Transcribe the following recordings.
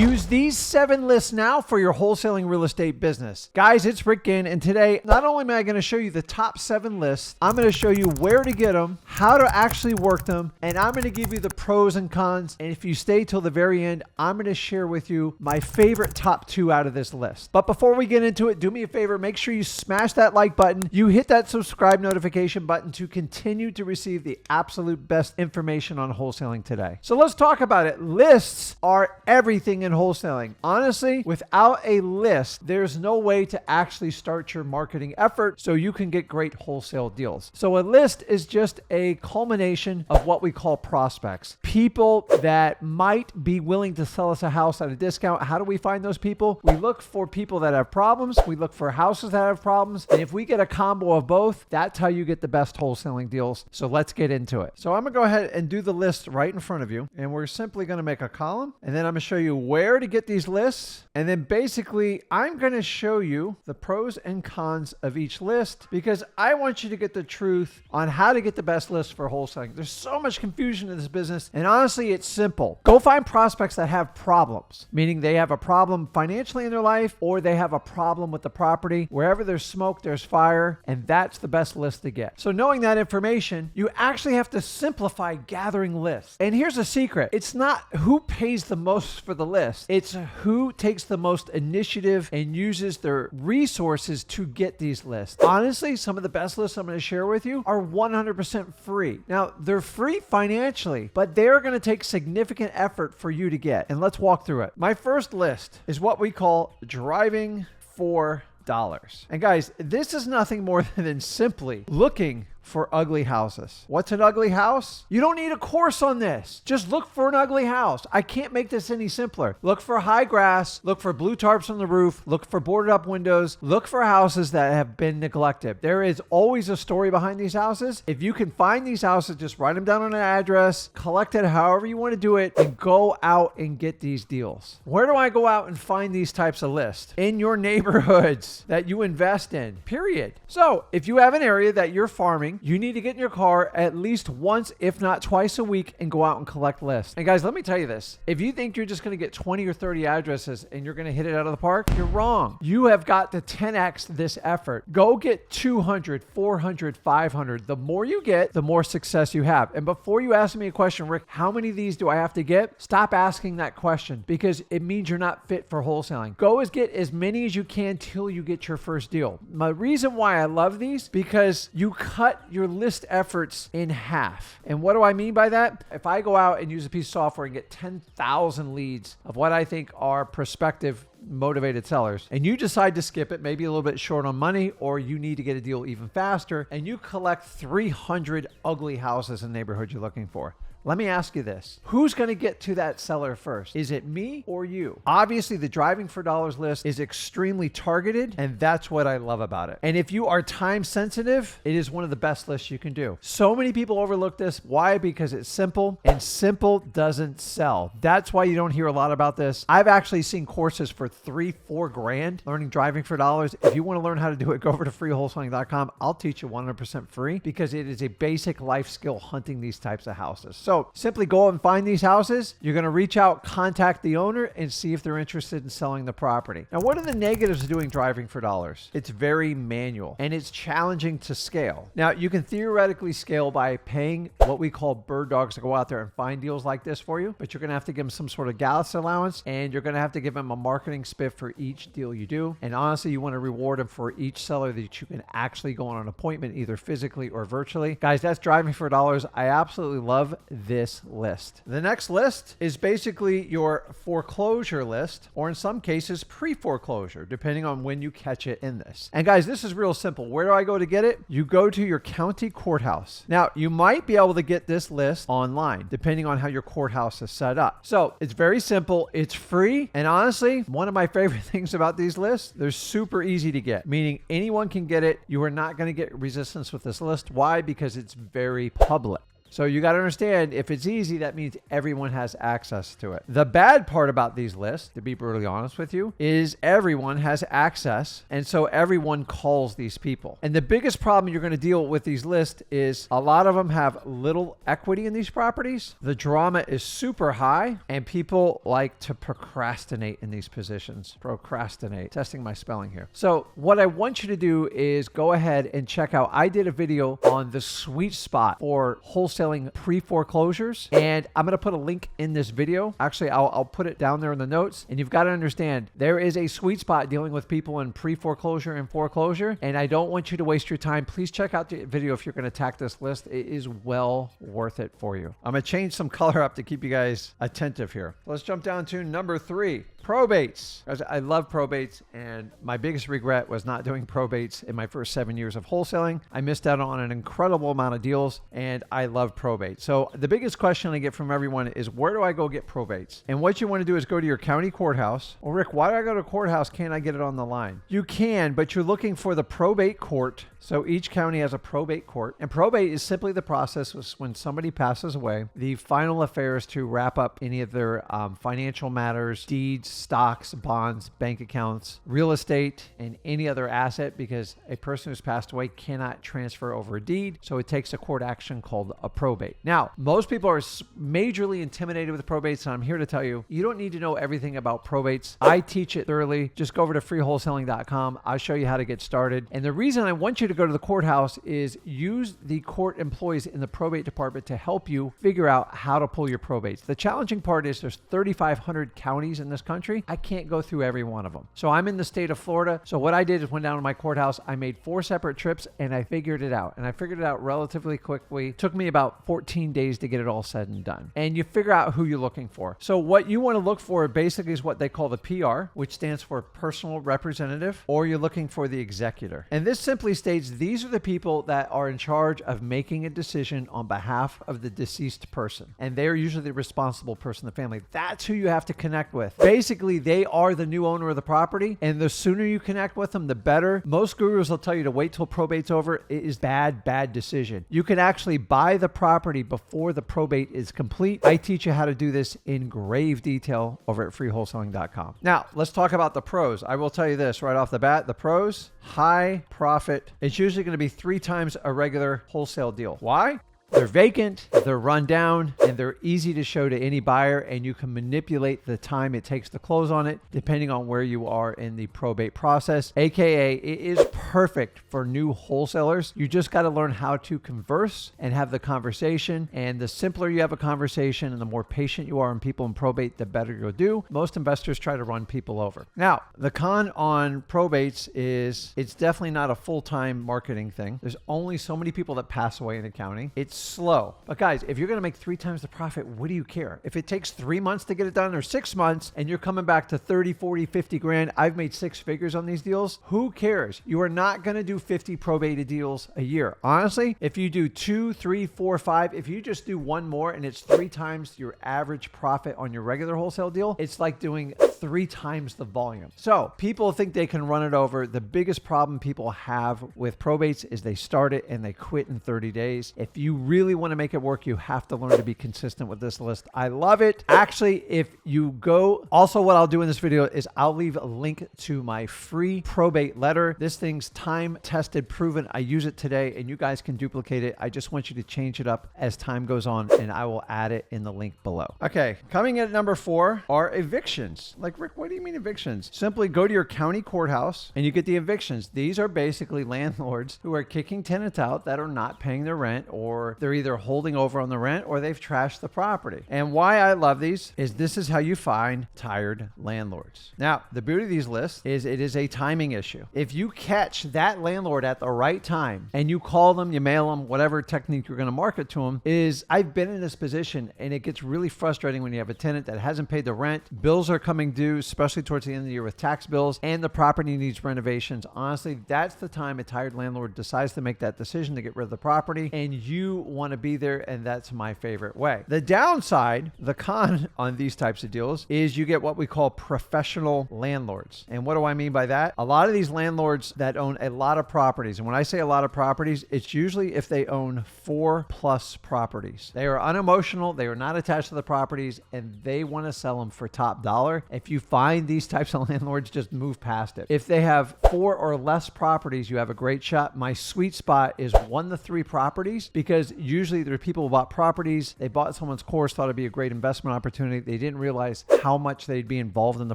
Use these 7 lists now for your wholesaling real estate business. Guys, it's Zach Ginn, and today, not only am I going to show you the top 7 lists, I'm going to show you where to get them, how to actually work them, and I'm going to give you the pros and cons. And if you stay till the very end, I'm going to share with you my favorite top 2 out of this list. But before we get into it, do me a favor, make sure you smash that like button, you hit that subscribe notification button to continue to receive the absolute best information on wholesaling today. So let's talk about it. Lists are everything in wholesaling. Honestly, without a list, there's no way to actually start your marketing effort so you can get great wholesale deals. So a list is just a culmination of what we call prospects. People that might be willing to sell us a house at a discount. How do we find those people? We look for people that have problems. We look for houses that have problems. And if we get a combo of both, that's how you get the best wholesaling deals. So let's get into it. So I'm going to go ahead and do the list right in front of you. And we're simply going to make a column. And then I'm going to show you where to get these lists. And then basically, I'm going to show you the pros and cons of each list because I want you to get the truth on how to get the best list for wholesaling. There's so much confusion in this business. And honestly, it's simple. Go find prospects that have problems, meaning they have a problem financially in their life or they have a problem with the property. Wherever there's smoke, there's fire. And that's the best list to get. So knowing that information, you actually have to simplify gathering lists. And here's a secret. It's not who pays the most for the list. It's who takes the most initiative and uses their resources to get these lists. Honestly, some of the best lists I'm going to share with you are 100% free. Now, they're free financially, but they're going to take significant effort for you to get. And let's walk through it. My first list is what we call driving for dollars. And guys, this is nothing more than simply looking for ugly houses. What's an ugly house? You don't need a course on this. Just look for an ugly house. I can't make this any simpler. Look for high grass, look for blue tarps on the roof, look for boarded up windows, look for houses that have been neglected. There is always a story behind these houses. If you can find these houses, just write them down on an address, collect it however you want to do it, and go out and get these deals. Where do I go out and find these types of lists? In your neighborhoods that you invest in, period. So if you have an area that you're farming, you need to get in your car at least once, if not twice a week, and go out and collect lists. And guys, let me tell you this. If you think you're just going to get 20 or 30 addresses and you're going to hit it out of the park, you're wrong. You have got to 10x this effort. Go get 200, 400, 500. The more you get, the more success you have. And before you ask me a question, Rick, how many of these do I have to get? Stop asking that question because it means you're not fit for wholesaling. Go get as many as you can till you get your first deal. My reason why I love these, because you cut your list efforts in half. And what do I mean by that? If I go out and use a piece of software and get 10,000 leads of what I think are prospective motivated sellers, and you decide to skip it, maybe a little bit short on money, or you need to get a deal even faster, and you collect 300 ugly houses in the neighborhood you're looking for. Let me ask you this. Who's going to get to that seller first? Is it me or you? Obviously, the driving for dollars list is extremely targeted, and that's what I love about it. And if you are time sensitive, it is one of the best lists you can do. So many people overlook this. Why? Because it's simple, and simple doesn't sell. That's why you don't hear a lot about this. I've actually seen courses for $3-4 grand learning driving for dollars. If you want to learn how to do it, go over to freewholesaling.com. I'll teach you 100% free because it is a basic life skill hunting these types of houses. So simply go and find these houses. You're going to reach out, contact the owner, and see if they're interested in selling the property. Now, what are the negatives of doing driving for dollars? It's very manual and it's challenging to scale. Now, you can theoretically scale by paying what we call bird dogs to go out there and find deals like this for you, but you're going to have to give them some sort of gas allowance, and you're going to have to give them a marketing spiff for each deal you do. And honestly, you want to reward them for each seller that you can actually go on an appointment, either physically or virtually. Guys, that's driving for dollars. I absolutely love this list. The next list is basically your foreclosure list, or in some cases pre-foreclosure, depending on when you catch it in this. And guys, this is real simple. Where do I go to get it? You go to your county courthouse. Now, you might be able to get this list online, depending on how your courthouse is set up. So it's very simple. It's free. And honestly, one of my favorite things about these lists, they're super easy to get, meaning anyone can get it. You are not going to get resistance with this list. Why? Because it's very public. So you got to understand, if it's easy, that means everyone has access to it. The bad part about these lists, to be brutally honest with you, is everyone has access. And so everyone calls these people. And the biggest problem you're going to deal with these lists is a lot of them have little equity in these properties. The drama is super high and people like to procrastinate in these positions. Procrastinate. Testing my spelling here. So what I want you to do is go ahead and check out. I did a video on the sweet spot for wholesaling pre-foreclosures, and I'm going to put a link in this video. Actually, I'll put it down there in the notes. And you've got to understand, there is a sweet spot dealing with people in pre-foreclosure and foreclosure, and I don't want you to waste your time. Please check out the video if you're going to attack this list. It is well worth it for you. I'm going to change some color up to keep you guys attentive here. Let's jump down to number 3. Probates. I love probates, and my biggest regret was not doing probates in my first 7 years of wholesaling. I missed out on an incredible amount of deals, and I love probate. So the biggest question I get from everyone is, where do I go get probates? And what you want to do is go to your county courthouse. Well, Rick, why do I go to a courthouse? Can't I get it on the line? You can, but you're looking for the probate court. So each county has a probate court, and probate is simply the process when somebody passes away. The final affair is to wrap up any of their financial matters, deeds, stocks, bonds, bank accounts, real estate, and any other asset, because a person who's passed away cannot transfer over a deed. So it takes a court action called a probate. Now, most people are majorly intimidated with probates, and I'm here to tell you, you don't need to know everything about probates. I teach it thoroughly. Just go over to freewholesaling.com. I'll show you how to get started. And the reason I want you to go to the courthouse is use the court employees in the probate department to help you figure out how to pull your probates. The challenging part is there's 3,500 counties in this country. I can't go through every one of them. So I'm in the state of Florida. So what I did is went down to my courthouse. I made 4 separate trips and I figured it out. And I figured it out relatively quickly. It took me about 14 days to get it all said and done. And you figure out who you're looking for. So what you want to look for basically is what they call the PR, which stands for personal representative, or you're looking for the executor. And this simply states these are the people that are in charge of making a decision on behalf of the deceased person. And they're usually the responsible person in the family. That's who you have to connect with. Basically, they are the new owner of the property, and the sooner you connect with them, the better. Most gurus will tell you to wait till probate's over. It is bad decision. You can actually buy the property before the probate is complete. I teach you how to do this in grave detail over at freewholesaling.com. Now, let's talk about the pros. I will tell you this right off the bat. The pros, high profit. It's usually going to be 3 times a regular wholesale deal. Why? They're vacant, they're run down, and they're easy to show to any buyer, and you can manipulate the time it takes to close on it depending on where you are in the probate process. AKA, it is perfect for new wholesalers. You just got to learn how to converse and have the conversation, and the simpler you have a conversation and the more patient you are in people in probate, the better you'll do. Most investors try to run people over. Now, the con on probates is it's definitely not a full-time marketing thing. There's only so many people that pass away in a county. It's slow. But guys, if you're going to make 3 times the profit, what do you care? If it takes 3 months to get it done or 6 months and you're coming back to 30, 40, 50 grand, I've made 6 figures on these deals. Who cares? You are not going to do 50 probated deals a year. Honestly, if you do 2, 3, 4, 5, if you just do 1 more and it's 3 times your average profit on your regular wholesale deal, it's like doing 3 times the volume. So people think they can run it over. The biggest problem people have with probates is they start it and they quit in 30 days. If you really want to make it work, you have to learn to be consistent with this list. I love it. Actually, if you go, also what I'll do in this video is I'll leave a link to my free probate letter. This thing's time tested, proven. I use it today and you guys can duplicate it. I just want you to change it up as time goes on and I will add it in the link below. Okay, coming in at number 4 are evictions. Like, Rick, what do you mean evictions? Simply go to your county courthouse and you get the evictions. These are basically landlords who are kicking tenants out that are not paying their rent, or they're either holding over on the rent or they've trashed the property. And why I love these is this is how you find tired landlords. Now, the beauty of these lists is it is a timing issue. If you catch that landlord at the right time and you call them, you mail them, whatever technique you're going to market to them, is I've been in this position and it gets really frustrating when you have a tenant that hasn't paid the rent, bills are coming due, especially towards the end of the year with tax bills, and the property needs renovations. Honestly, that's the time a tired landlord decides to make that decision to get rid of the property, and you want to be there, and that's my favorite way. The downside, the con on these types of deals, is you get what we call professional landlords. And what do I mean by that? A lot of these landlords that own a lot of properties, and when I say a lot of properties, it's usually if they own 4+ properties. They are unemotional, they are not attached to the properties, and they want to sell them for top dollar. If you find these types of landlords, just move past it. If they have 4 or less properties, you have a great shot. My sweet spot is 1 to 3 properties, because usually there are people who bought properties, they bought someone's course, thought it'd be a great investment opportunity. They didn't realize how much they'd be involved in the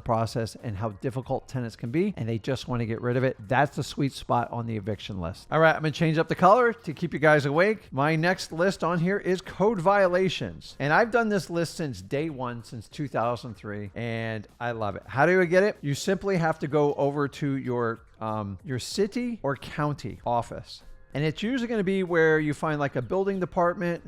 process and how difficult tenants can be, and they just want to get rid of it. That's the sweet spot on the eviction list. All right, I'm going to change up the color to keep you guys awake. My next list on here is code violations. And I've done this list since day one, since 2003, and I love it. How do I get it? You simply have to go over to your city or county office. And it's usually going to be where you find like a building department,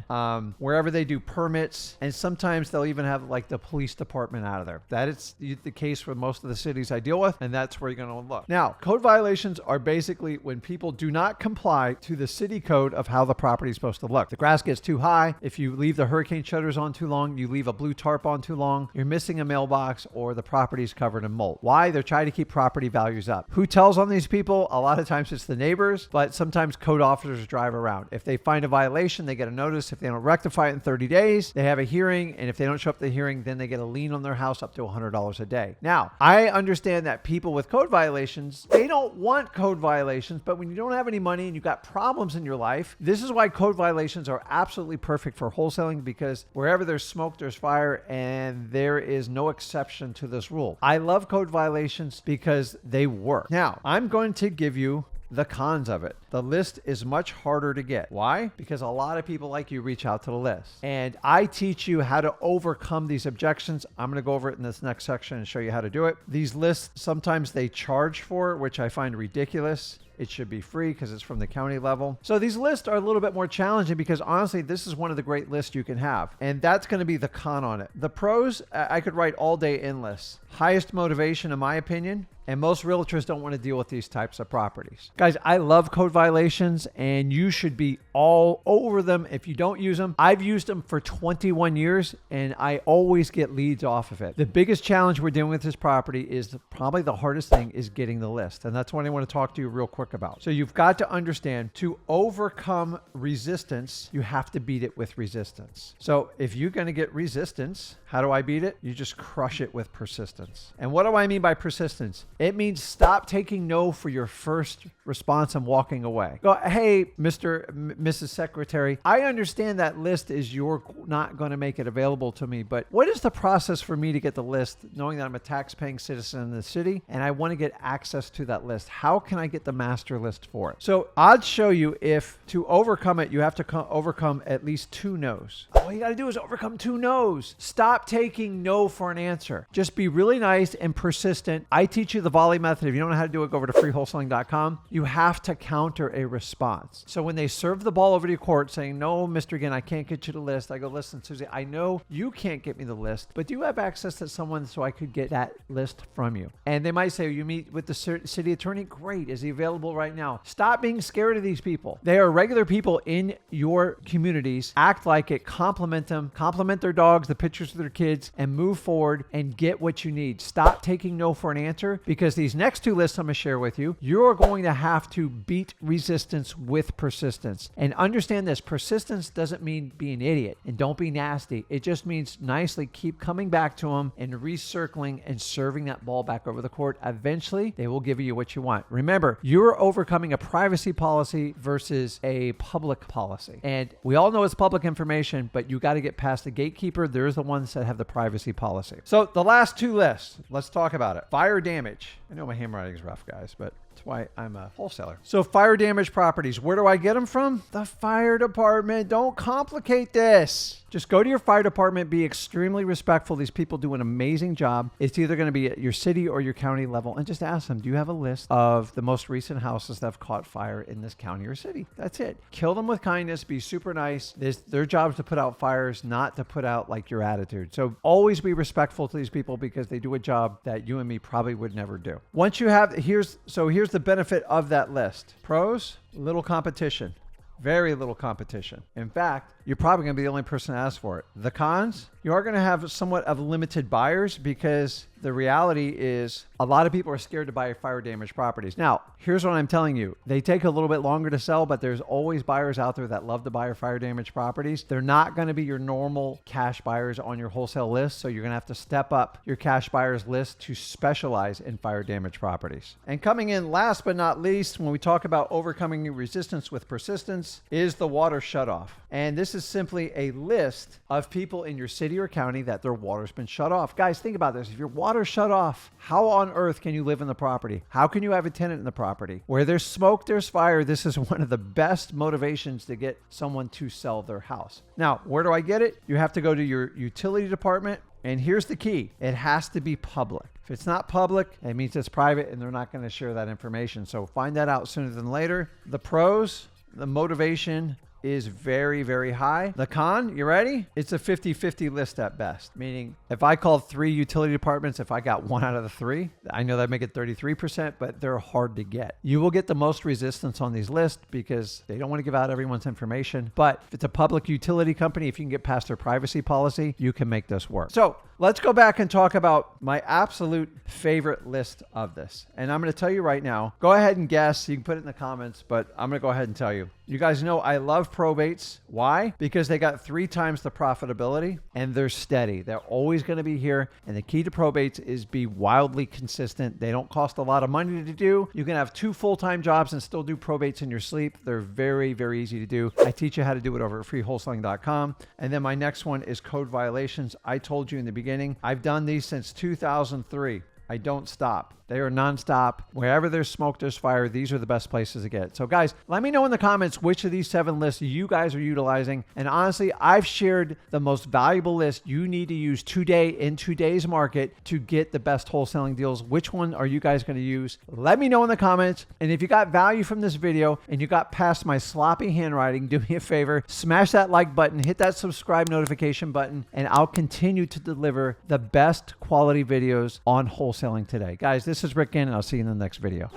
wherever they do permits. And sometimes they'll even have like the police department out of there. That is the case for most of the cities I deal with. And that's where you're going to look. Now, code violations are basically when people do not comply to the city code of how the property is supposed to look. The grass gets too high. If you leave the hurricane shutters on too long, you leave a blue tarp on too long, you're missing a mailbox, or the property is covered in mold. Why? They're trying to keep property values up. Who tells on these people? A lot of times it's the neighbors, but sometimes code officers drive around. If they find a violation, they get a notice. If they don't rectify it in 30 days, they have a hearing. And if they don't show up to the hearing, then they get a lien on their house up to $100 a day. Now, I understand that people with code violations, they don't want code violations, but when you don't have any money and you've got problems in your life, this is why code violations are absolutely perfect for wholesaling, because wherever there's smoke, there's fire, and there is no exception to this rule. I love code violations because they work. Now, I'm going to give you the cons of it. The list is much harder to get. Why? Because a lot of people like you reach out to the list. And I teach you how to overcome these objections. I'm going to go over it in this next section and show you how to do it. These lists, sometimes they charge for, which I find ridiculous. It should be free because it's from the county level. So these lists are a little bit more challenging because honestly, this is one of the great lists you can have. And that's going to be the con on it. The pros, I could write all day in lists. Highest motivation, in my opinion. And most realtors don't want to deal with these types of properties. Guys, I love code violations and you should be all over them if you don't use them. I've used them for 21 years and I always get leads off of it. The biggest challenge we're dealing with this property is probably the hardest thing is getting the list. And that's what I want to talk to you real quick about. So you've got to understand, to overcome resistance, you have to beat it with resistance. So if you're going to get resistance, how do I beat it? You just crush it with persistence. And what do I mean by persistence? It means stop taking no for your first response and walking away. Go, hey, Mrs. Secretary, I understand that list is you're not going to make it available to me, but what is the process for me to get the list, knowing that I'm a tax-paying citizen in the city and I want to get access to that list? How can I get the master list for it? So I'd show you if to overcome it, you have to overcome at least 2 no's. All you got to do is overcome 2 no's. Stop taking no for an answer. Just be really nice and persistent. I teach you the volley method. If you don't know how to do it, go over to freewholesaling.com. You have to counter a response. So when they serve the ball over to your court saying, no, Mr. Ginn, I can't get you the list. I go, listen, Susie, I know you can't get me the list, but do you have access to someone so I could get that list from you? And they might say, you meet with the city attorney? Great. Is he available right now? Stop being scared of these people. They are regular people in your communities. Act like it. Compliment them. Compliment their dogs, the pictures of their kids, and move forward and get what you need. Stop taking no for an answer, because these next 2 lists I'm going to share with you, you're going to have to beat resistance with persistence. And understand this, persistence doesn't mean be an idiot and don't be nasty. It just means nicely keep coming back to them and recircling and serving that ball back over the court. Eventually, they will give you what you want. Remember, you're overcoming a privacy policy versus a public policy. And we all know it's public information, but you got to get past the gatekeeper. There's the ones that have the privacy policy. So the last 2 lists, let's talk about it. Fire damage. I know my handwriting is rough, guys, but that's why I'm a wholesaler. So fire damage properties, where do I get them from? The fire department. Don't complicate this. Just go to your fire department, be extremely respectful. These people do an amazing job. It's either going to be at your city or your county level, and just ask them, do you have a list of the most recent houses that have caught fire in this county or city? That's it. Kill them with kindness. Be super nice. Their job is to put out fires, not to put out like your attitude. So always be respectful to these people because they do a job that you and me probably would never do. Once you have, here's the benefit of that list. Pros, little competition. Very little competition. In fact, you're probably going to be the only person to ask for it. The cons, you are going to have somewhat of limited buyers because the reality is a lot of people are scared to buy fire damaged properties. Now, here's what I'm telling you. They take a little bit longer to sell, but there's always buyers out there that love to buy fire damaged properties. They're not going to be your normal cash buyers on your wholesale list. So you're going to have to step up your cash buyers list to specialize in fire damaged properties. And coming in last but not least, when we talk about overcoming resistance with persistence, is the water shutoff. And this is simply a list of people in your city or county that their water's been shut off. Guys, think about this. If your water's shut off, how on earth can you live in the property? How can you have a tenant in the property? Where there's smoke, there's fire. This is one of the best motivations to get someone to sell their house. Now, where do I get it? You have to go to your utility department. And here's the key. It has to be public. If it's not public, it means it's private and they're not going to share that information. So find that out sooner than later. The pros, the motivation is very, very high. The con, you ready? It's a 50-50 list at best. Meaning if I called 3 utility departments, if I got 1 out of the 3, I know that make it 33%, but they're hard to get. You will get the most resistance on these lists because they don't want to give out everyone's information. But if it's a public utility company, if you can get past their privacy policy, you can make this work. So let's go back and talk about my absolute favorite list of this. And I'm going to tell you right now, go ahead and guess. You can put it in the comments, but I'm going to go ahead and tell you. You guys know I love probates. Why? Because they got 3 times the profitability and they're steady. They're always going to be here. And the key to probates is be wildly consistent. They don't cost a lot of money to do. You can have 2 full-time jobs and still do probates in your sleep. They're very, very easy to do. I teach you how to do it over at freewholesaling.com. And then my next one is code violations. I told you in the beginning, I've done these since 2003. I don't stop. They are nonstop. Wherever there's smoke, there's fire. These are the best places to get it. So guys, let me know in the comments which of these 7 lists you guys are utilizing. And honestly, I've shared the most valuable list you need to use today in today's market to get the best wholesaling deals. Which one are you guys going to use? Let me know in the comments. And if you got value from this video and you got past my sloppy handwriting, do me a favor, smash that like button, hit that subscribe notification button, and I'll continue to deliver the best quality videos on wholesaling today. Guys, this is Rick Ginn, and I'll see you in the next video.